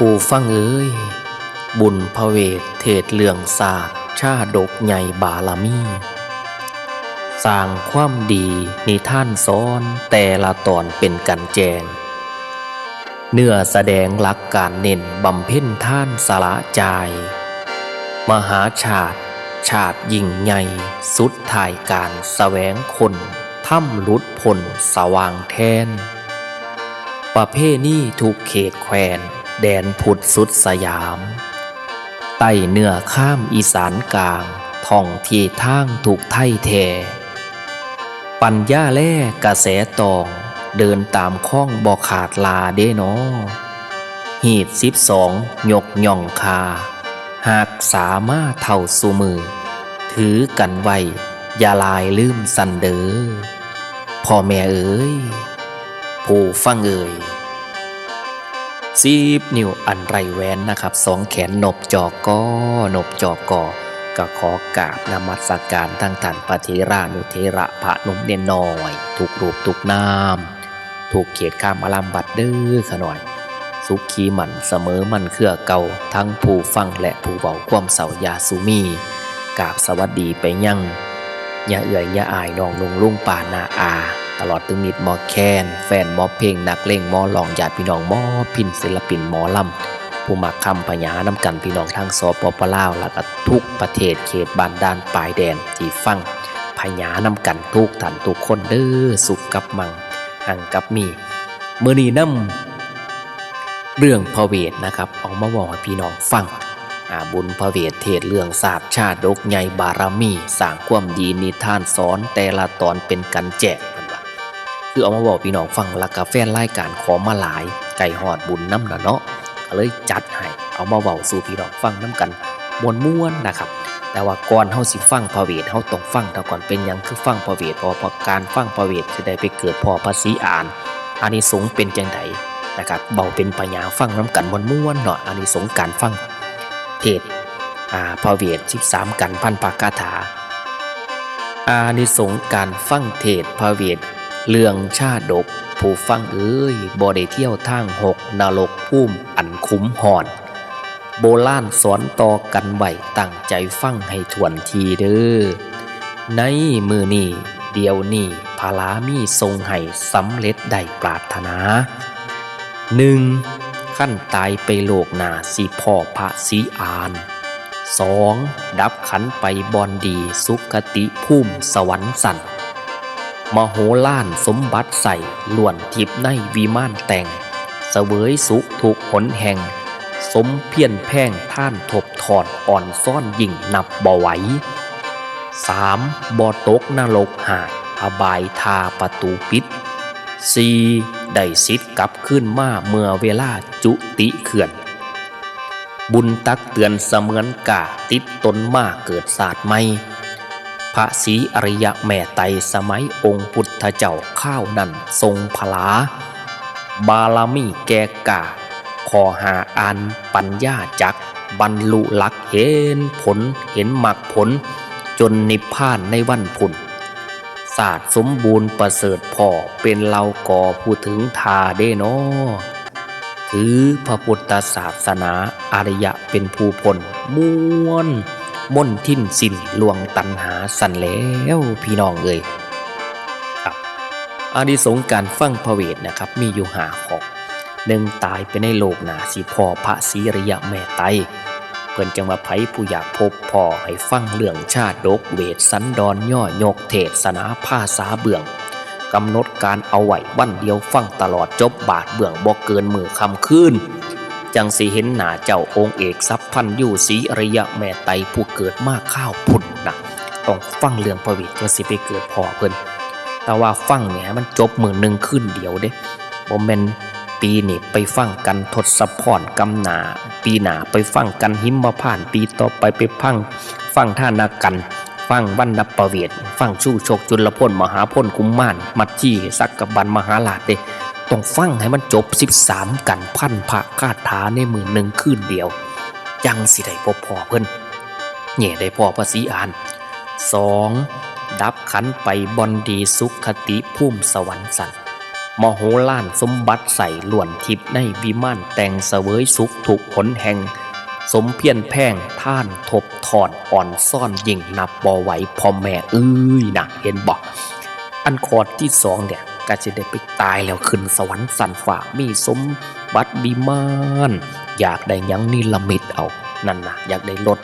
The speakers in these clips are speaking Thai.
ผู้ฟังเอ้ยบุญพระเวทเทศเรื่องศาสตร์ชาดกใหญ่บารมีสร้างความดีนิท่านสอนแต่ละตอนเป็นกันแจงเนื้อแสดงหลักการเน้นบำเพ็ญท่านสละจายมหาชาติยิ่งใหญ่สุดท้ายการแสวงคนถ้ำลุดพ้นสว่างแทนประเพณีทุกเขตแคว้นแดนพุทธสุดสยามใต้เหนือข้ามอีสานกลางท่องที่ทางถูกไทยแท่ปัญญาแล่กระแสตองเดินตามข้องบ่ขาดลาเด้นอหีด12ยกย่องคาหากสามารถเท่าสุมือถือกันไว้อย่าลายลืมสันเดอพ่อแม่เอ๋ยผู้ฟังเอ๋ย10 นิ้วอันไรแว้นนะครับ2 แขนนบจอกอนบจอกอก็ขอกราบนมัสการทั้งท่านพระเถรานุเถระพระหนุ่มเน้นน้อยทุกรูปทุกนามถูกเขียดข้ามอลัมบัดเด้อขะหน่อยสุขีมันเสมอมันเครือเก่าทั้งผู้ฟังและผู้เว้าความเศร้ายาสุมีกราบสวัสดีไปยังอย่าเอื่อยอย่าอายน้องนุ่งลุงป่านาอาตลอดถึงมิตรหมอแคนแฟนหมอเพลงนักเล่งหมอลองญาติพี่น้องหมอพินศิลปินหมอลำผู้มักคำพญานำกันพี่น้องทางสปปลาวและก็ทุกประเทศเขตบ้านด้านปลายแดนที่ฟังพญานำกันทุกท่านทุกคนเด้อสุขกับมังหังกับมีมื้อนี้นำเรื่องพระเวทนะครับเอามาบอกให้พี่น้องฟังบุญพระเวทเทศเรื่องศาสตร์ชาดกใหญ่บารมีสร้างความดีนิทานสอนแต่ละตอนเป็นกันแจกคือเอามาบอกพี่น้องฟังแล้วก็แฟนรายการขอมาหลายไก่หอดบุญน้ำน่ะเนาะก็เลยจัดให้เอามาเว้าสู่พี่น้องฟังน้ำกันม่วนๆนะครับแต่ว่าก่อนเฮาสิฟังพระเวทเฮาต้องฟังแต่ก่อนเป็นหยังคือฟังพระเวทเพราะการฟังพระเวทจะได้ไปเกิดพ่อพระศรีอานอานิสงส์เป็นจังไดนะครับเบาเป็นปัญญาฟังน้ำกันม่วนๆเนาะอานิสงส์การฟังเทศพระเวท13กันพันปากาถาอานิสงส์การฟังเทศพระเวทเรื่องชาดกผู้ฟังเอ้ยบ่ได้เที่ยวทาง6นรกภูมิอันคุ้มหอนโบราณสอนต่อกันไว้ตั้งใจฟังให้ทวนทีเด้อในมือนี้เดี๋ยวนี้พาลามีทรงให้สำเร็จได้ปรารถนา 1. ขั้นตายไปโลกหน้าสิพ่อพระศรีอาน 2. ดับขันไปบอนดีสุคติภูมิสวรรค์สั่นมโหฬารสมบัติใส่ล้วนทิพย์ในวิมานแต่งเสวยสุขทุกหนแห่งสมเพียรแพ่งท่านทบทอดอ่อนซ่อนยิ่งนับบ่ไหว 3. บ่ตกนรกหายอบายทาประตูปิด 4. ได้สิทธิ์กลับขึ้นมาเมื่อเวลาจุติเขื่อนบุญตักเตือนเสมือนกาติดตนมาเกิดศาสตร์ใหม่พระศรีอริยแม่ไตรสมัยองค์พุทธเจ้าข้าวนั้นทรงพลาบารมีแก่กาขอหาอ่านปัญญาจักบรรลุหลักเห็นผลเห็นมรรคผลจนนิพพานในวันพุ่นศาสตร์สมบูรณ์ประเสริฐพ่อเป็นเราก่อผู้ถึงทาเด้นอถือพระพุทธศาสนาอริยะเป็นผู้พ้นมนทินสิ้นลวงตัณหาสั่นแล้วพี่น้องเอ่ยครับอานิสงส์การฟังพระเวทนะครับมีอยู่5 ข้อ 1. ตายไปในโลกหน้าสิพ่อพระศรีอริยแม่ไตรเพิ่นจังว่าไผผู้อยากพบพ่อให้ฟังเรื่องชาดกเวทสันดรย่อยกเทศนาภาษาเบื้องกำหนดการเอาไว้วันเดียวฟังตลอดจบบาทเบื้องบ่เกินมื้อค่ำคืนจังสิเห็นหน้าเจ้าองค์เอกทรัพย์พันอยู่ศรีอริยแม่ไตรผู้เกิดมาข้าวพุ่นนะต้องฟังเรื่องพระเวทจังสิไปเกิดพ่อเพิ่นแต่ว่าฟังเนี่ยมันจบมื้อนึงคืนเดียวเด้บ่แม่นปีนี้ไปฟังกันทศพรกำนาปีหน้าไปฟังกันหิมพานต์ปีต่อไปฟังท่านากันฟังวรรณประเวทฟังชู่ชกจุลพลมหาพลกุมมารมัจจีสักกบันมหาราชเด้ต้องฟังให้มันจบ13กันพันพระคาถาในมื้อนึงคืนเดียวจังสิได้พบพ่อเพิ่นแย่ได้พ่อพระศรีอาน 2. ดับขันไปบอนดีสุขติภูมิสวรรค์สั่น มโหฬารสมบัติใส่ล้วนทิพย์ในวิมานแต่งเสวยสุขถูกหนแห่งสมเพียรแพงท่านทบถอนอ่อนซ่อนยิ่งนับบ่ไหวพ่อแม่นะเห็นบอกอันคอร์ดที่สองเนี่ยก็จะได้ไปตายแล้วขึ้นสวรรค์สันฝ่ามีสมบัติวิมานอยากได้ยังนิลมิตเอานั่นนะอยากได้รถ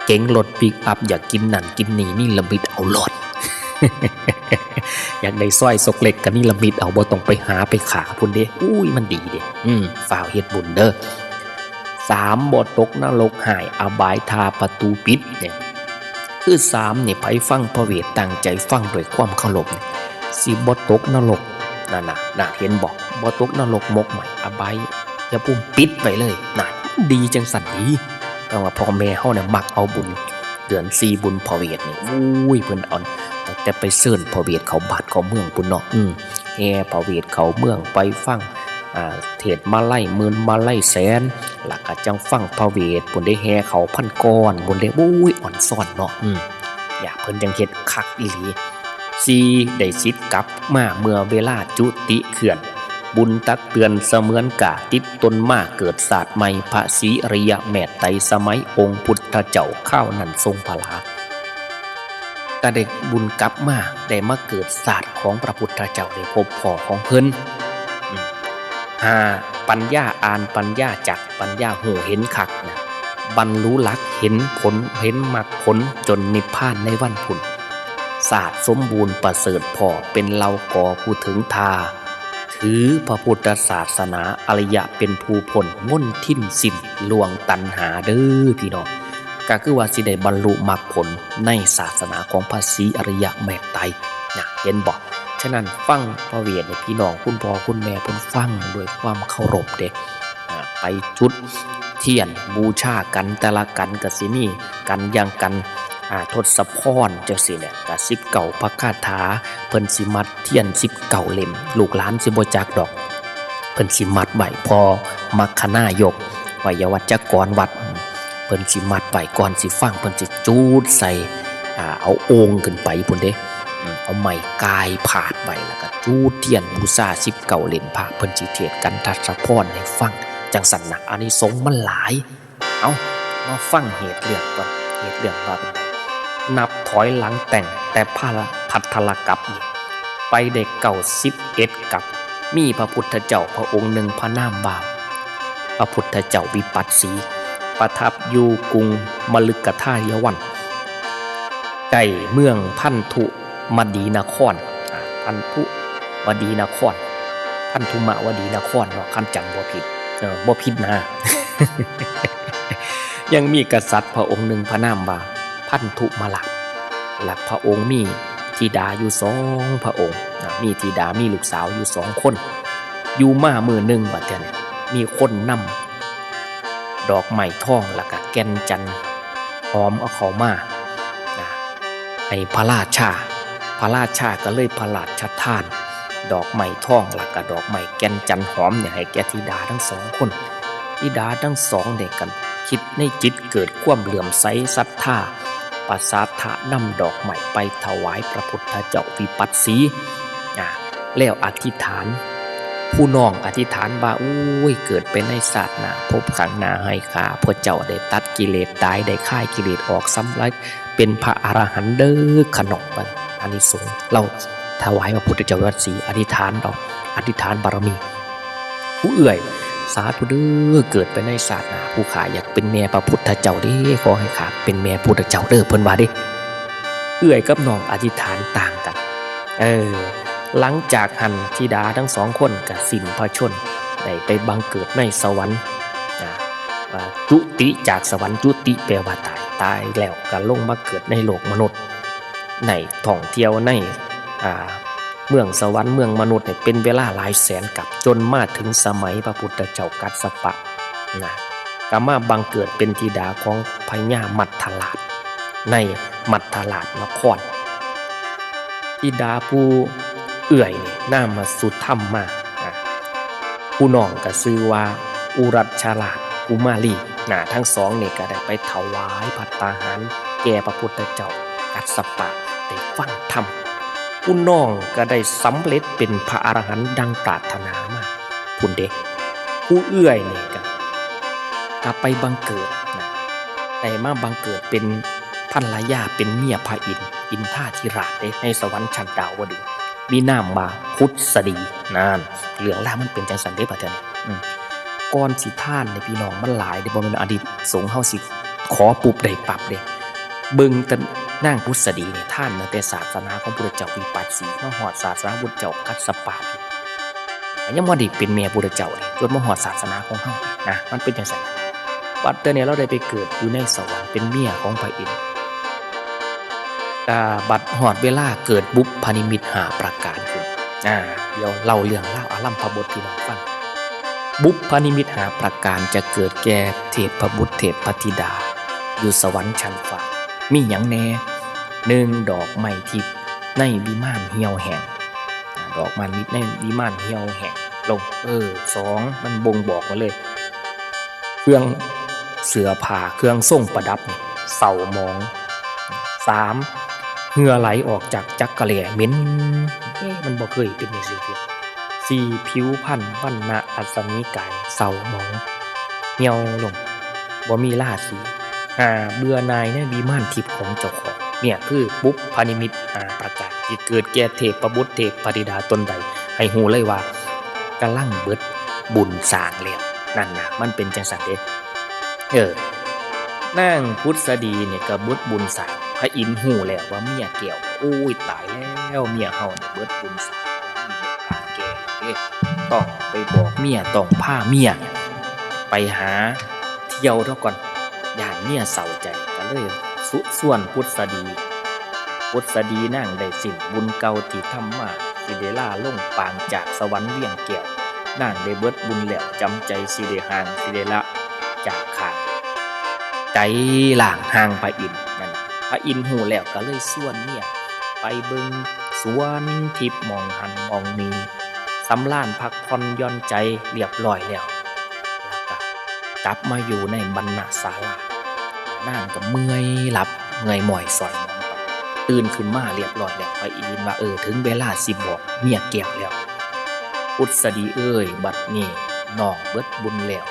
เก๋งรถปิกอัพอยากกินนั่นกินนี่นิลมิตเอารถ อยากได้สร้อยสกเล็กกับนิลมิตเอาบ่ต้องไปหาไปขาพุ่นเด้อุ้ยมันดีเด้ฝ่าวเฮ็ดบุญเด้อ3บ่ตกนรกหายอบายทาประตูปิดเนี่ยคือ3นี่ไผฟังพระเวทตั้งใจฟังด้วยความเคารพสิบ่ตกนรกนั่นน่ะเห็นบอกบ่ตกนรกมกใหม่อบายอย่าปุ่มปิดไว้เลยน่ะดีจังสั่นดีแต่ว่าพ่อแม่เฮาเนี่ยมักเอาบุญเดือน4บุญพระเวทนี่อุ้ยเพิ่นเอาแต่ไปเสิร์นพระเวทเขาบาดเขาเมืองปุ่นเนาะแห่พระเวทเขาเมืองไปฟังเทศมาไล่หมื่นมาไล่แสนหลักก็จังฟังพระเวทปุ่นได้แห่เขาพันก้อนปุ่นได้อุ้ยอ่อนซ่อนเนาะอยากเพิ่นจังเฮ็ดคักอีหลี4ได้สิทธิ์กลับมาเมื่อเวลาจุติเขื่อนบุญตักเตือนเสมือนกะติดตนมาเกิดศาสตร์ใหม่พระศรีอริยแม่ไตรสมัยองค์พุทธเจ้าข้าวนั้นทรงพลาก็ได้บุญกลับมาได้มาเกิดศาสตร์ของพระพุทธเจ้าได้พบพ่อของเพิ่นปัญญาอ่านปัญญาจักปัญญาหูเห็นคักนะบรรลุหลักเห็นผลเห็นมรรคผลจนนิพพานในวันพุ่นศาสตร์สมบูรณ์ประเสริฐพอเป็นเราก่อผู้ถึงทาถือพระพุทธศาสนาอริยะเป็นผู้พ้นมนทินสิ้นลวงตัณหาเด้อพี่น้องก็คือว่าสิได้บรรลุมรรคผลในศาสนาของพระศรีอริยะแม่ไตรนะเห็นบอกฉะนั้นฟังพระเวทเนี่ยพี่น้องคุณพ่อคุณแม่เพิ่นฟังด้วยความเคารพเด้ไปจุดเทียนบูชากันแต่ละกันก็สิมีกันอย่างกันทศพรจังซี่เนี่ยก็19พระคาถาเพิ่นสิมัดเทียน19เล่มลูกหลานสิบ่จักดอกเพิ่นสิมัดไว้พอมัคคณายกวัยวัจกรวัดเพิ่นสิมัดไว้ก่อนสิฟังเพิ่นสิจูดใส่เอาโอ่งขึ้นไปพุ่นเด้เอาไม้กายผาดไว้แล้วก็จูดเทียนบูชา19เล่มพระเพิ่นสิเทศน์กันทศพรให้ฟังจังซั่นน่ะอานิสงส์มันหลายเอามาฟังเหตุเรื่องก่อนเหตุเรื่องว่าเป็นนับถอยหลังแต่พัทธลกัปไปได้91กับมีพระพุทธเจ้าพระองค์หนึ่งพระนามว่าพระพุทธเจ้าวิปัสสีประทับอยู่กรุงมฤคทายวันใกล้เมืองพันธุมดีนครพันธุวดีนครพันธุมวดีนครเนาะคันจำบ่ผิดบ่ผิดนะ ยังมีกษัตริย์พระองค์หนึ่งพระนามว่าพันธุมลักและพระองค์มีธิดาอยู่2พระองค์มีธิดามีลูกสาวอยู่2คนอยู่มามือหนึ่งบัดเนี่ยมีคนนำดอกไม้ทองแล้วก็แก่นจันทร์หอมเอาเข้ามาให้พระราชาก็เลยพระราชทานดอกไม้ทองแล้วก็ดอกไม้แก่นจันทร์หอมเนี่ยให้แก่ธิดาทั้ง2คนธิดาทั้ง2เด็กกันคิดในจิตเกิดความเหลื่อมใสศรัทธาประสาทะนำดอกไม้ไปถวายพระพุทธเจ้าวิปัสสีแล้วอธิษฐานผู้น้องอธิษฐานว่าเกิดเป็นในศาสนาพบขังนาให้ข้าพระเจ้าได้ตัดกิเลสตายได้ฆ่ากิเลสออกซ้ำไรเป็นพระอรหันต์เด้อขนมปันอานิสงส์เราถวายพระพุทธเจ้าวิปัสสีอธิษฐานดอกอธิษฐานบารมีผู้เอื่อยสาธุเด้อเกิดไปในศาสนาผู้ข้าอยากเป็นแม่พระพุทธเจ้าเด้ขอให้ข้าเป็นแม่พุทธเจ้าเด้อเพิ่นว่าเด้เอื่อยกับน้องอธิษฐานต่างกันหลังจากหันธิดาทั้ง2คนก็สิ้นพระชนม์ได้ไปบังเกิดในสวรรค์จุติจากสวรรค์จุติแปลว่าตายแล้วก็ลงมาเกิดในโลกมนุษย์ในท่องเที่ยวในเมืองสวรรค์เมืองมนุษย์เป็นเวลาหลายแสนกับจนมาถึงสมัยพระพุทธเจ้ากัสสปะก็มาบังเกิดเป็นธิดาของพญามัทธราชในมัทธราชนครธิดาผู้เอื่อยนี่นามมาสุธรรมมาผู้น้องก็ชื่อว่าอุรัชราชกุมารีทั้ง2นี่ก็ได้ไปถวายภัตตาหารแก่พระพุทธเจ้ากัสสปะได้ฟังธรรม ผู้น้องก็ได้สำเร็จเป็นพระอรหันต์ดังปรารถนามาพุ่นเด้ผู้เอื้อยนี่ก็ไปบังเกิดนะได้มาบังเกิดเป็นภรรยาเป็นเมียพระอินทราธิราชในสวรรค์ชั้นดาวดึงส์มีนามว่าพุทธสดีนั่นเรื่องราวมันเป็นจังซั่นเด้บัดนี้ก่อนสิท่านในพี่น้องมันหลายเด้บ่แม่นอดีตสงฆ์เฮาสิขอปุ๊บได้ปั๊บเด้เบิ่งแต่นางพุทธสดีนี่ท่านตั้งแต่ศาสนาของพุทธเจ้าวิปัสสีมาฮอดศาสนาพุทธเจ้ากัสสปะยังบ่ได้เป็นแม่พุทธเจ้านี่จนมาฮอดศาสนาของเฮานะมันเป็นจังซั่นบัดเดี๋ยวนี้เราได้ไปเกิดอยู่ในสวรรค์เป็นเมียของพระอินทร์บัดฮอดเวลาเกิดบุพนิมิต5ประการขึ้นเดี๋ยวเล่าเรื่องเล่าอารัมภบทพี่น้องฟังบุพนิมิต5ประการจะเกิดแก่เทพบุตรเทพธิดาอยู่สวรรค์ชั้นฟ้ามีหยังแน่1ดอกไม้ทิพย์ในวิมานเหี่ยวแห้งดอกไม้ทิพย์ในวิมานเหี่ยวแห้งลง2มันบ่งบอกมาเลยเครื่องเสื้อผ้าเครื่องทรงประดับนี่เศร้าหมอง3เหงื่อไหลออกจากจักระแหล่เหม็นมันบ่เคยเป็นจังซี่4ผิวพรรณวรรณะอัศมีกายเศร้าหมองเหี่ยวลงบ่มีราศี5เบื่อหน่ายในวิมานทิพย์ของเจ้าของเนี่ยคือบุพนิมิต5ประการที่เกิดแก่เทพบุตรเทพธิดาตนใดให้ฮู้เลยว่ากำลังเบิดบุญสร้างแล้วนั่นน่ะมันเป็นจังซั่นเด้นางพุทธดีเนี่ยก็เบิดบุญสร้างพระอินทร์ฮู้แล้วว่าเมียแก้วโอ้ยตายแล้วเมียเฮาเนี่ยเบิดบุญสร้างมีการแก่ต้องไปบอกเมียต้องพาเมียไปหาเที่ยวเท่าก่อนย่านเมียเศร้าใจก็เลยส่วนพุทธดีนางได้สิ้นบุญเก่าที่ทำมาสิได้ลาลงปางจากสวรรค์เวียงแก้วนางได้เบิดบุญแล้วจำใจสิได้ห่างสิได้ละจากข้างใจล่างห่างพระอินทร์นั่นพระอินทร์ฮู้แล้วก็เลยส่วนเมียไปเบิ่งสวนทิพย์มองหันมองนีสำราญพักผ่อนหย่อนใจเรียบร้อยแล้วกลับมาอยู่ในบรรณศาลานางก็เมื่อยหลับเมื่อยหม่อยสอยมองไปตื่นขึ้นมาเรียบร้อยแล้วพระอินทร์ว่าถึงเวลาสิบอกเมียแก้วแล้วพุทธดีบัดนี้น้องเบิดบุญแล้ว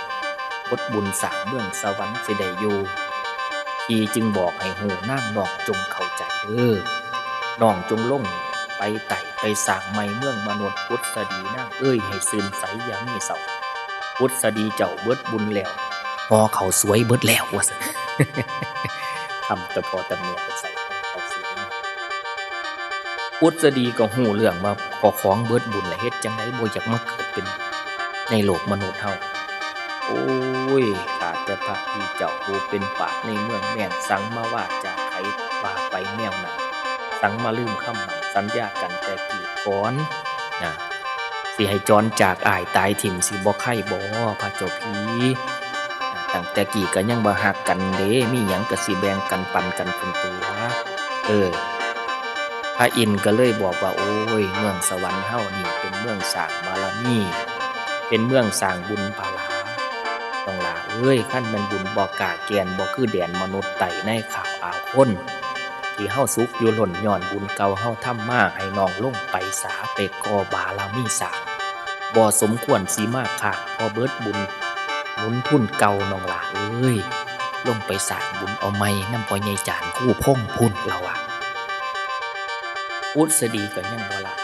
เบิดบุญสร้างเมืองสวรรค์สิได้อยู่พี่จึงบอกให้ฮู้นางน้องจงเข้าใจน้องจงลงไปไต่ไปสร้างใหม่เมืองมนุษย์พุทธดีนางให้ซื่นใสอย่างมีเศร้าพุทธดีเจ้าเบิดบุญแล้วพอเขาสวยเบิดแล้วว่าซั่น ทำแต่พอแต่เมียใส่เขาสวยพุทธดีก็ฮู้เรื่องว่าพอของเบิดบุญแล้วเฮ็ดจังได๋บ่อยากมาเกิดเป็นในโลกมนุษย์เฮาโอ้ยขาดแต่พระที่เจ้าผู้เป็นปากในเมืองแม่นสังมาว่าจะไขว่าไปแนวนั้นสังมาลืมคำมั่นสัญญากันแต่กี่ก่อนสิให้จรจากอ้ายตายถิ่มสิบ่ไข่บ่พระเจ้าพี่ตั้งแต่กี่ก็ยังบ่ฮักกันเด้มีหยังก็สิแบ่งกันปันกันเป็นตัวพระอินทร์ก็เลยบอกว่าโอ้ยเมืองสวรรค์เฮานี่เป็นเมืองสร้างบารมีเป็นเมืองสร้างบุญพลาต้องล่ะคันแม่นบุญบ่กล้าแกนบ่คือแดนมนุษย์ไต่ในข่าวอ่าวคนที่เฮาสุขอยู่ล้นย้อนบุญเก่าเฮาทำมาให้น้องลงไปสาไปก่อบารมีสร้างบ่สมควรสิมาค่ะพอเบิดบุญหนุนทุนเก่าน้องล่ะลงไปสร้างบุญเอาใหม่นำพ่อใหญ่จานคู่พงพุ่นเราพุทธดีก็ยังบ่ละ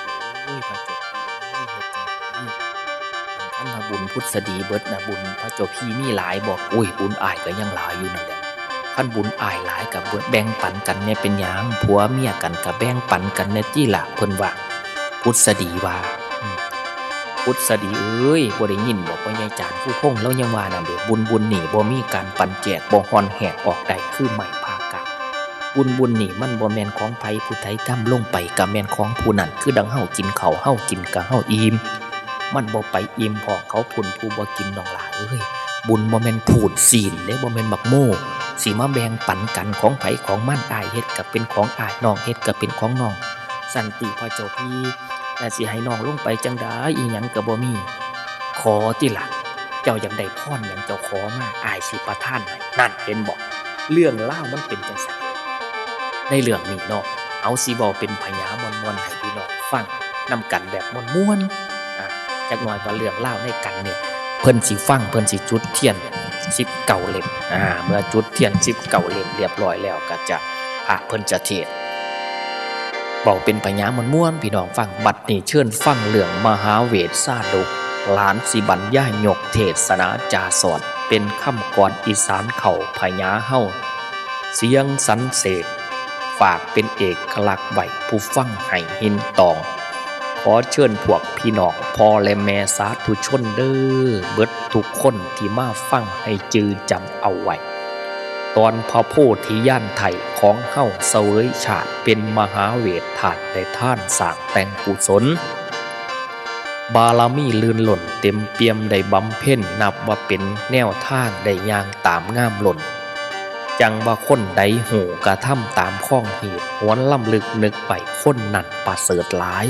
พระเจ้าพี่เฮ็ดจังได๋คันว่าบุญพุทธดีเบิดน่ะบุญพระเจ้าพี่มีหลายบ่บุญอ้ายก็ยังหลายอยู่นั่นแหละคันบุญอ้ายหลายก็แบ่งปันกันเนี่ยเป็นหยังผัวเมียกันก็แบ่งปันกันเนี่ยติล่ะเพิ่นว่าพุทธดีว่าพุทธดีบ่ได้ยินบ่พ่อใหญ่จานผู้พงเรายังว่านั่นเด้บุญนี่บ่มีการปันแจกบ่ฮ้อนแหกออกได้คือไม้พากะบุญนี่มันบ่แม่นของไผผู้ใดทำลงไปก็แม่นของผู้นั้นคือดังเฮากินข้าวเฮากินก็เฮาอิ่มมันบ่ไปอิ่มพอเขาพุ่นผู้บ่กินน้องหลาบุญบ่แม่นพูดศีลเด้บ่แม่นบักโม่สิมาแบ่งปันกันของไผของมันอ้ายเฮ็ดก็เป็นของอ้ายน้องเฮ็ดก็เป็นของน้องสันติพระเจ้าพี่แต่สิให้น้องลงไปจังได๋อีหยังก็บ่มีขอติล่ะเจ้าอยากได้พรหยังเจ้าขอมาอ้ายสิประทานให้นั่นเห็นบ่เรื่องราวมันเป็นจังซั่นในเรื่องนี้เนาะเอาสิเว้าเป็นพญามวนๆให้พี่น้อง ฟังนำกันแบบม่วนๆจักหน่อยว่าเรื่องเล่าในกันเนี่ยเพิ่นสิฟังเพิ่นสิจุดเทียน19เล่มเมื่อจุดเทียน19เล่มเรียบร้อยแล้วก็จะพระเพิ่นจะเทศน์เว้าเป็นปัญญาม่วนๆพี่น้องฟังบัดนี้เชิญฟังเรื่องมหาเวทซาดกหลานสิบรรยายยกเทศนาจาสอนเป็นคำกรอีสานเข้าพญาเฮาเสียงสรรเสริญฝากเป็นเอกลักษณ์ไว้ผู้ฟังให้หินตองขอเชิญพวกพี่น้องพ่อและแม่สาธุชนเด้อเบิดทุกคนที่มาฟังให้จือจำเอาไว้ตอนพระโพธิญาณไทยของเฮาเสวยชาติเป็นมหาเวทธาตุได้ท่านสร้างแต่งกุศลบารมีลื่นหล่นเต็มเปี่ยมได้บำเพ็ญนับว่าเป็นแนวทางได้ย่างตามงามหล่นจังว่าคนใดหูกระทำตามข้องเหตุหวนล่ำลึกนึกไปคนนั่นประเสริฐหลาย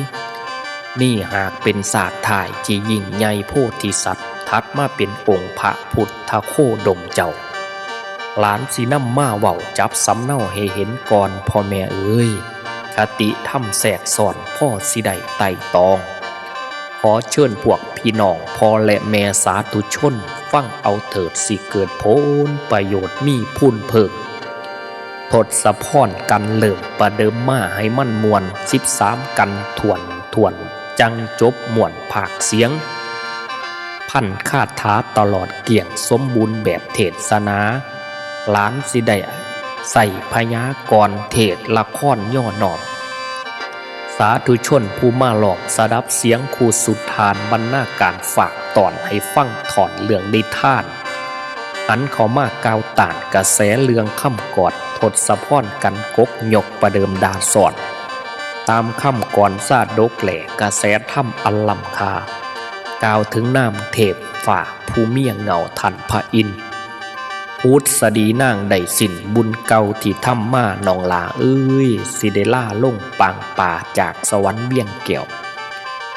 นี่หากเป็นศาสตร์ถ่ายที่ยิ่งใหญ่โพธิสัตว์ทัดมาเป็นองค์พระพุทธโคดมเจ้าหลานสีน้ำมาเว้าจับสำเนาให้เห็นก่อนพ่อแม่เอ้ยคติธรรมแสกสอนพ่อสิได้ไต่ตองขอเชิญพวกพี่น้องพ่อและแม่สาธุชนฟังเอาเถิดสิเกิดผลประโยชน์มีพูนเพิ่มทศพรกันเริ่มประเดิมมาให้มั่นมวล13กันทวนจังจบม่วนภาคเสียงพันคาถาตลอดเกี่ยงสมบูรณ์แบบเทศนาหลานสิได้ใส่พยากรณ์เทศละครย่อหนอมสาธุชนผู้มาหลอกสดับเสียงครูสุดทานบรรณาการฝากตอนให้ฟังถอนเรื่องนิทานอันเขามากาวต่านกระแสเรื่องค่ำกอดทศพรกันกกยกประเดิมดาสอนตามค่ำก่อนซาดกแหล่กระแสถ้ำอัลลัมคากล่าวถึงนามเทพฝ่าผู้เมียเงาทันพระอินทร์พุทธสดีนางได้สินบุญเก่าที่ทำมาหนองลาสิเดล่าลงปางป่าจากสวรรค์เบี้ยงแก้ว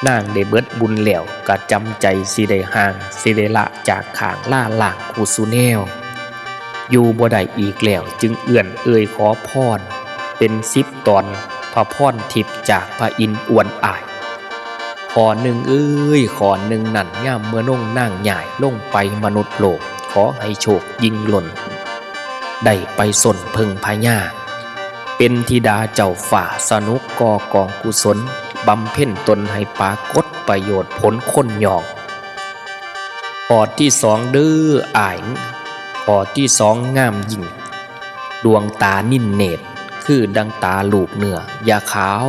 นางได้เบิดบุญแล้วกะจำใจสิได้ห่างสิเดละจากขางล่าล่างคูสุแนวอยู่บ่ได้อีกแล้วจึงเอื้อนขอพรเป็น10 ตอนพระพรทิพย์จากพระอินทร์อวนอายขอหนึ่งขอหนึ่งนั่นย่ามเมื่อน้องนางใหญ่ลงไปมนุษย์โลกขอให้โชคยิ่งหล่นได้ไปส่นพึงพญาเป็นธิดาเจ้าฝ่าสนุกก่อกองกุศลบำเพ็ญตนให้ปรากฏประโยชน์ผลคนยองขอที่2ดื้ออายขอที่2งามยิ่งดวงตานิ่นเนตรคือดังตาลูกเนื้อยาขาว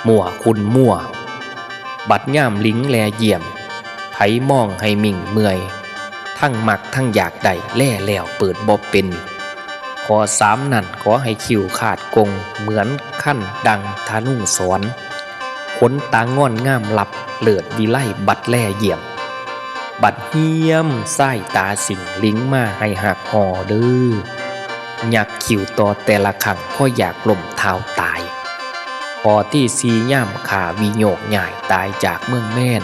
มั่วคุณมั่วบัดย่ามลิงแลเยี่ยมไผมองให้มิ่งเมื่อยทั้งมักทั้งอยากได้แล่แล้วเปิดบ่เป็นขอ3นั่นขอให้คิวขาดกงเหมือนขั้นดังทานุ่งสอนขนตางอนงามหลับเลิดวิไลบัดแล่เยี่ยมบัดเฮียมไส้ตาสิงลิงมาให้หักห่อเด้ออยากคิวต่อแต่ละครั้งพ่ออยากล่มเท้าตายพอที่4ย่ำขาวิโยกใหญ่ตายจากเมืองแม่น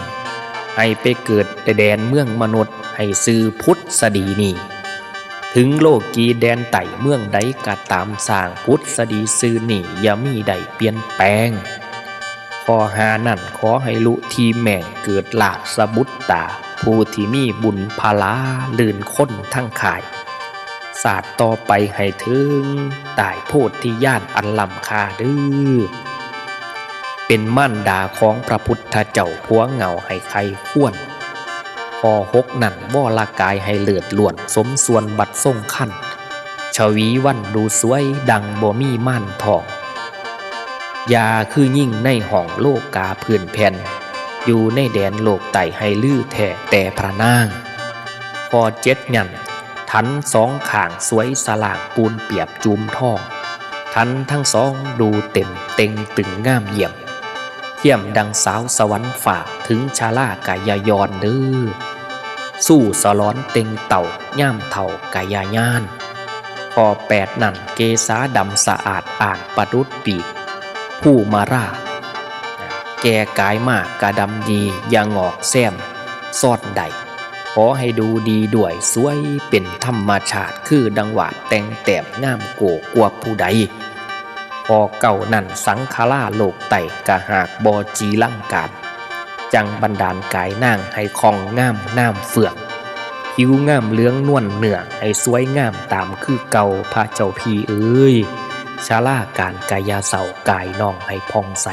ให้ไปเกิดแดนเมืองมนุษย์ให้ซื้อพุทธสดีนีถึงโลกีแดนไต่เมืองใดก็ตามสร้างพุทธสดีซื้อนี่อย่ามีใดเปลี่ยนแปลงขอหานั่นขอให้ลุทีแม่งเกิดลาสบุตรตาผู้ที่มีบุญพลาลื่นค้นทั้งขายศาสตร์ต่อไปให้ถึงตายโพธิญาณอันล้ำค่าดื้อเป็นม่านดาของพระพุทธเจ้าผัวเงาให้ใครควรพอ6นั่นว่อละกายให้เลือดล้วนสมส่วนบัดทรงขั้นชวีวันดูสวยดังบ่มีม่านทองยาคือยิ่งในห้องโลกาพื้นแผ่นอยู่ในแดนโลกไต่ให้ลือแท้แต่พระนางพอ7ยันทัน2ข้างสวยสลากปูนเปียบจูมทองทันทั้ง2ดูเต็มเต็งตึงงามเยี่ยมเทียมดังสาวสวรรค์ฝากถึงชาลากายยอนเด้อสู้สลอนเต็งเต่าย่ามเท่ากายญาณพอ8นั่นเกษาดำสะอาดอ่านประดุษปีกผู้มาราแก่กายมากกะดำดีอย่างงอกแซมซอดใดขอให้ดูดีด้วยสวยเป็นธรรมชาติคือดังหวาดแต่งแต้มงามโกกว่าผู้ใดข พอเก่านั่นสังฆาราโลกไต่กะหากบอจีลังการจังบันดาลกายนางให้คองงามน้ำเฟืองผิวงามเลื้องนวลเหนือให้สวยงามตามคือเก่าพระเจ้าพี่เอ้ยชาลาการกายาเสากายน้องให้พองใส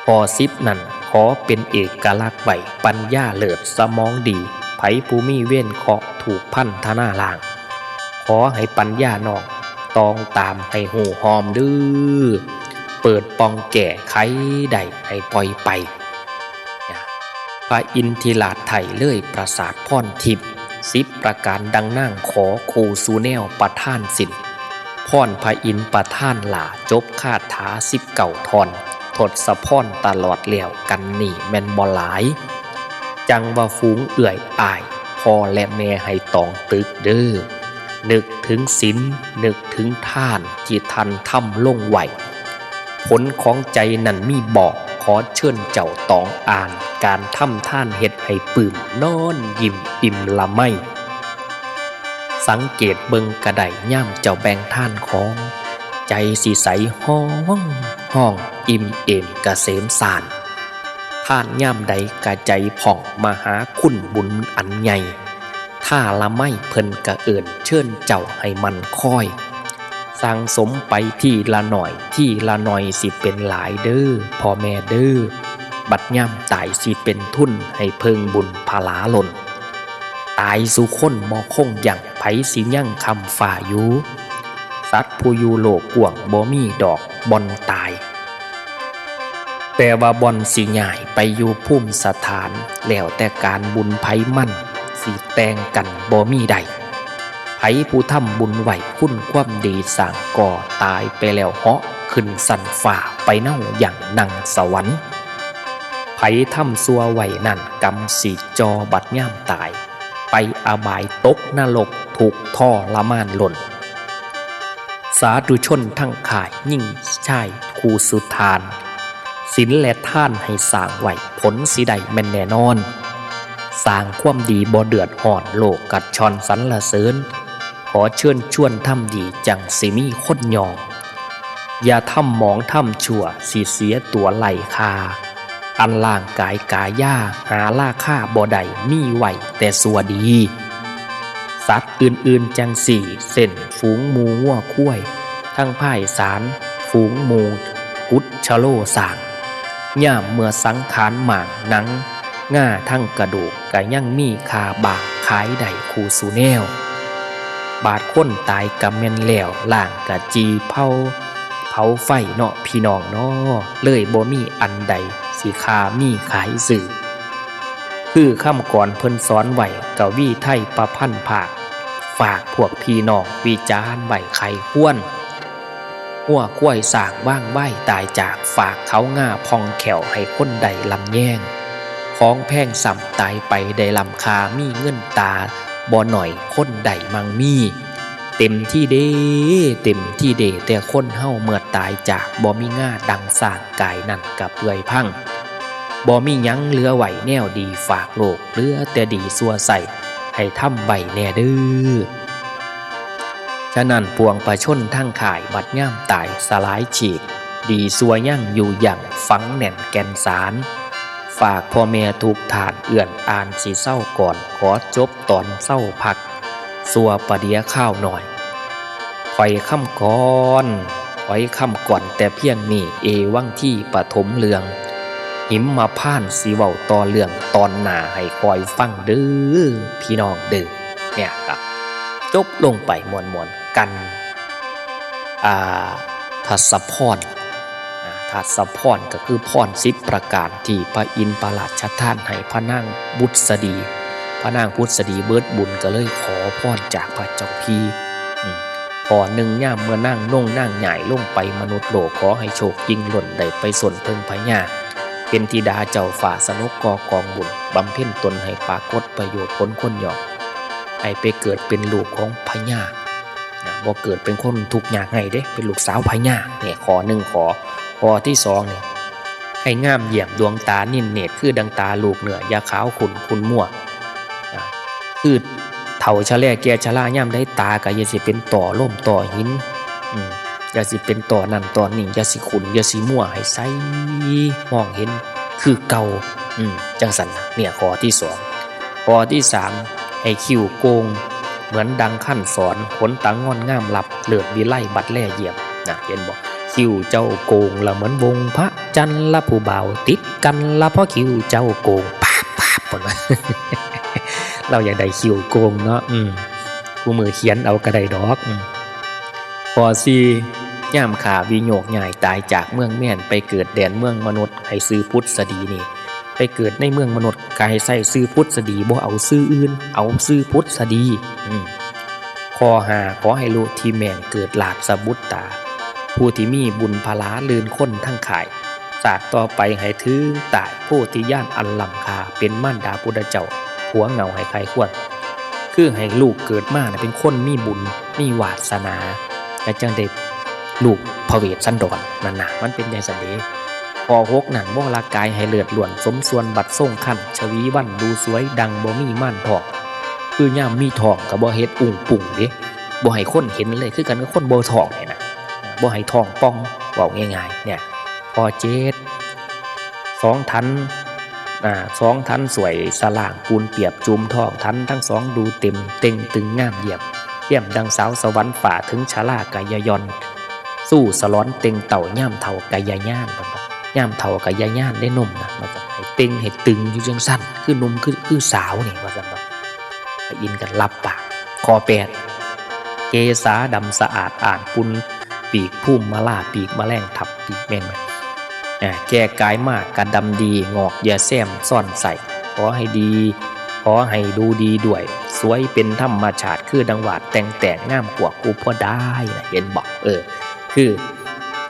พอซิบนั่นขอเป็นเอกลักษณ์ใบปัญญาเลิศสมองดีไผภูมิเว้นเคาะถูกพันธนาล่างขอให้ปัญญาน้องตองตามให้หูหอมดื้อเปิดปองแก่ไขใดให้ปล่อยไปพระอินทิราชไทยเลยประสาทพ่อนทิพย์10ประการดังนั่งขอครูสูแนวประท่านสินพ่อนพระอินประท่านหล่าจบคาถา19 ทอนทศพรตลอดแล้วกันนี่แม่นบ่หลายจังว่าฝูงเอื่อยอายพ่อและแม่ให้ตองตึกเด้อนึกถึงศีลนึกถึงท่านที่ทันทำลงไหวผลของใจนั้นมีบอกขอเชิญเจ้าตองอ่านการทำท่านเฮ็ดให้ปื้มนอนยิ้มอิ่มละไม่สังเกตเบิงกระไดย่ำเจ้าแบ่งท่านของใจสิใสห้องอิ่มเอมกะเสมสารท่านย่ำใดกะใจผ่องมหาคุณบุญอันใหญ่ถ้าละไม่เพิ่นกะเอิญเชิญเจ้าให้มันค่อยสั่งสมไปที่ละหน่อยสิเป็นหลายเด้อพ่อแม่เด้อบัดย่ำตายสิเป็นทุนให้เพิงบุญพลาหล่นตายสู่คนบ่คงอย่างไผสิยั่งคำฝ่าอยู่สัตว์ผู้อยู่โลกกว้างบ่มีดอกบ่อนตายแต่ว่าบ่อนสิง่ายไปอยู่ภูมิสถานแล้วแต่การบุญไผมั่นสิแต่งกันบ่มีใดไผผู้ทำบุญไหวคุณความดีสร้างก่อตายไปแล้วเหาะขึ้นสันฝ่าไปเน่าอย่างนั่งสวรรค์ไผทำซัวไหวนั่นกำสิจอบัดย่ำตายไปอบายตกนรกถูกท่อละมานหล่นสาธุชนทั้งข่ายยิ่งชายคูสุทานศีลและท่านให้สร้างไหวผลสิได้แม่นแน่นอนสร้างความดีบ่เดือดห่อนโลกกัดชอนสรรเสริญขอเชิญชวนทำดีจังสิมีคนยอมอย่าทำหมองทำชั่วสิเสียตัวไหลคาอันล่างกายกายาหาล่าค่าบ่ได้มีไหวแต่สัวดีสัตว์อื่นๆจังสี่เส้นฝูงหมูงัวคุ้ยทั้งพ่ายสารฝูงหมูกุดชะโลสางย่ามเมื่อสังขารหม่างหนังง่าทั้งกระดูกกะยังมีคาบากขายใดคูสูแนวบาดค้นตายกะแม่นแล้วล่างกะจีเผาไฟเนาะพี่น้องเนาะเลยบ่มีอันใดสิคามีขายสื่อคือคำก่อนเพิ่นสอนไว้กะวีไทยประพันธ์ภาคฝากพวกพี่น้องวิจารณ์ไว้ใครควรหัวคุ้ยสร้างว่างใบตายจากฝากเขาง่าพองแขวให้คนใดลำแย่งของแพงสัมตายไปได้ลำคามีเงินตาบ่หน่อยคนใดมังมีเต็มที่เด้แต่คนเฮาเมื่อตายจากบ่มีง่าดังสร้างกายนั่นกับเปื่อยพังบ่มีหยังเหลือไหวแนวดีฝากโลกเหลือแต่ดีซัวใส่ให้ทำใบแน่เด้อฉะนั้นปวงประชนทั้งข่ายบัดย่ำตายสลายฉีกดีซัวยั่งอยู่อย่างฝังแน่นแก่นสารฝากพ่อแม่ทุกฐานเอื่อนอ่านสิเศร้าก่อนขอจบตอนเศร้าพักสัวประเดียข้าวหน่อยคอยค่ำก่อนแต่เพียงนี้เอวังที่ปฐมเรืองหิมมาพ่านสีเว้าต่อเรื่องตอนหน้าให้คอยฟังเด้อพี่น้องเด้อเนี่ยครับจบลงไปมวนๆกันทัศพรก็คือพร10ประการที่พระอินทร์ประหลาดชัดท่านให้พระนางบุษดีเบิดบุญก็เลยขอพรจากพระเจ้าพี่ขอหนึ่งย่ามเมื่อนั่งใหญ่ลงไปมนุษย์โลกขอให้โชคยิ่งหล่นได้ไปส่วนเพิ่งพญาเป็นธิดาเจ้าฝ่าสนุกกองบุญบำเพ็ญตนให้ปรากฏประโยชน์ผลคนยอมให้ไปเกิดเป็นลูกของพญาบ่เกิดเป็นคนทุกข์ยากไงเด้เป็นลูกสาวพญาเนี่ยขอที่สองเนี่ยให้งามเยี่ยมดวงตานิ่นเนตรคือดังตาลูกเหนือยาขาวขุนมั่วคือเฒ่าชะแลแก่ชะลาย่ำได้ตาก็ยังสิเป็นต่อล่มต่อหิน อย่าสิเป็นต่อนั่นต่อนี่อย่าสิขุนอย่าสิมั่วให้ใสมองเห็นคือเก่าจังสันเนี่ยข้อที่สองข้อที่สามให้คิ้วโกงเหมือนดังขั้นสอนขนตังงอนง่ามหลับเลือดวิไลบัดแล่เหยียบนะเห็นบอกคิ้วเจ้าโกงละเหมือนวงพระจันทร์ละผู้บ่าวติดกันละเพราะคิ้วเจ้าโกงปาบปนว่าเราอยากได้คิ้วโกงเนาะผู้มือเขียนเอากระไดดอกข้อสี่ย่ามขาวิโยกใหญ่ตายจากเมืองแม่นไปเกิดแดนเมืองมนุษย์ให้ซื้อพุทธสดีนี่ไปเกิดในเมืองมนุษย์กายใส่ซื้อพุทธสดีบ่เอาซื้ออื่นเอาซื้อพุทธสดีข้อห้าขอให้ลูกที่แม่งเกิดหลาดสบุตตาผู้ที่มีบุญพลาลืนค้นทั้งข่ายศาสตร์ต่อไปให้ถึงตายผู้ที่ย่านอันลำคาเป็นม่านดาพุทธเจ้าหัวเงาให้ใครควรคือให้ลูกเกิดมาเป็นคนมีบุญมีวาสนาและจังได้ลูกพระเวทสันดรนั่นนะมันเป็นอย่างสันเดพอหกหนังบ่ลากายให้เลือดล้วนสมส่วนบัดส่งขั้นชวีวันดูสวยดังบ่มีม่านทองคือย่ามมีทองกับบ่เฮ็ดอุ่งปุ่งเด้บ่ให้คนเห็นเลยคือกันกับคนบ่ทองเนี่ยนะบ่ให้ทองป้องเว้าง่ายๆเนี่ยพอเจ็ดสองทันสวยสล่างปูนเปียบจูมทองทันทั้งสองดูเต็มเต็งตึงงามเหยียบเยี่ยมดังสาวสวรรค์ฝ่าถึงชะลากายยอนสู้สล้อนเต็งเต่าย่ามเท่ากายย่านย่ามเท่ากายย่านได้นมนะมันจะให้เต็งให้ตึงอยู่จังสั้นคือนมคือสาวนี่ว่าซั่นบ่ให้อินกันรับปากข้อแปดเกษาดำสะอาดอ่านปุนปีกพุ่มมาล่าปีกแมลงทับปีกแม่นแก่กายมากกระดำดีงอกอย่าแซมซ่อนใส่ขอให้ดีขอให้ดูดีด้วยสวยเป็นธรรมชาติคือดังหวาดแต่งงามกว่ากูพอได้นะเห็นบอกคือ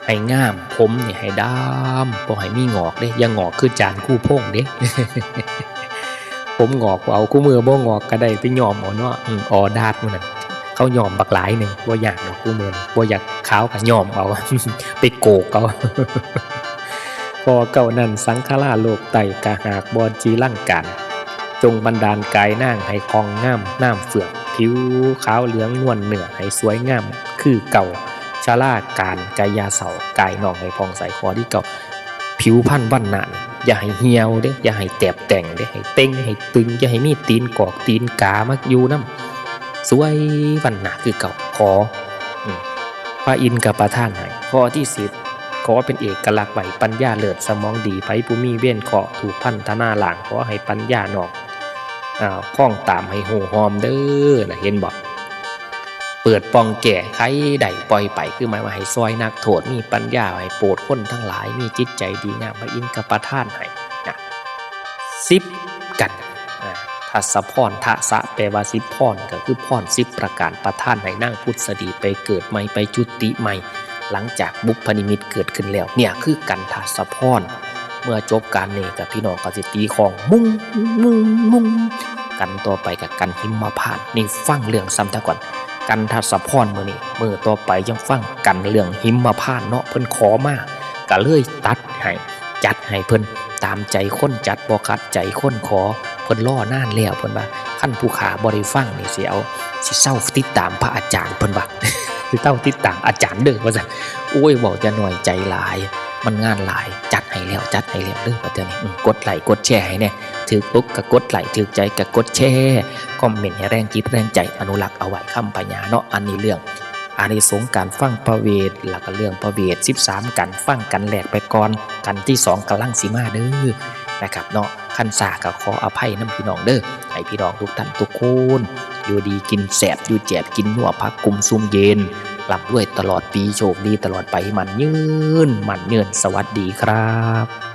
ให้งามผมเนี่ยให้ดำบ่ให้มีงอกเด้อย่างงอกคือจานคู่พงเด้ ผมงอกเอาคู่มือบ่งอกก็ได้ไปยอมเอาเนาะดาดมันนั่นเขายอมบักหลายนึงบ่อยากดอกคู่มือบ่อยากขาวก็ยอมเอา ไปโกกเอา พอเก่านั้นสังฆราโลกไตกะหากบอจีร่างกันจงบันดาลกายนางให้คองงามน้ำเฟือกผิวขาวเหลืองนวลเนื้อให้สวยงามคือเก่าชาลาการกายาเสากายนองให้พองใสคอที่เก่าผิวพันวันหนานอย่าให้เหี่ยวเด้อย่าให้แตบแต่งเด้ให้เต้งให้ตึงอย่าให้มีตีนกอกตีนกามักอยู่น้ำสวยวันหนาคือเก่าขอพระอินทร์กับประท่านให้ข้อที่10ขอเป็นเอกลักษณ์ไว้ปัญญาเลิศสมองดีไผผู้มีเว้นเคาะถูกพันธนาหลางขอให้ปัญญานอกข้องตามให้โหหอมเด้อนะเห็นบอกเปิดปองแก่ไขได้ปล่อยไปคือหมายว่าให้ซอยนักโทษมีปัญญาให้โปรดคนทั้งหลายมีจิตใจดีงามพระอินทร์กับประท่านให้นะ10กันทัศพรทะสะแปลว่า10พรก็คือพร10ประการประท่านให้นั่งพุทธสดีไปเกิดใหม่ไปจุติใหม่หลังจากบุพนิมิตเกิดขึ้นแล้วเนี่ยคือกันทัศพรเมื่อจบการนี้กับพี่น้องก็สิตีของมุงกันต่อไปกับกันหิมพานต์นี่ฟังเรื่องซ้ำตะก่อนกันทัศพรมื้อนี้มื้อต่อไปยังฟังกันเรื่องหิมพานต์เนาะเพิ่นขอมาก็เลยตัดให้จัดให้เพิ่นตามใจคนจัดบ่ขัดใจคนขอเพิ่นรอนานแล้วเพิ่นว่าคันผู้ขาบ่ได้ฟังนี่สิเศร้าติดตามพระอาจารย์เพิ่นว่าคือเต้าติดตามอาจารย์เด้อว่าซั่นโอ้ยเว้าจะหน่อยใจหลายมันงานหลายจัดให้แล้วเด้อว่าแต่นี่กดไลค์กดแชร์ให้แน่ถูกปุ๊บก็กดไลค์ถูกใจก็กดแชร์คอมเมนต์ให้แรงจิตแรงใจอนุรักษ์เอาไว้คำปัญญาเนาะอันนี้เรื่องอานิสงส์การฟังพระเวทแล้วก็เรื่องพระเวท13กันฟังกันแหลกไปก่อนกันที่2กำลังสิมาเด้อนะครับเนาะคันสาก็ขออภัยนำพี่น้องเด้อให้พี่น้องทุกท่านทุกคนอยู่ดีกินแสบอยู่แจบกินนัวพักกุมซุ่มเย็นหลับด้วยตลอดปีโชคดีตลอดไปมันยืนสวัสดีครับ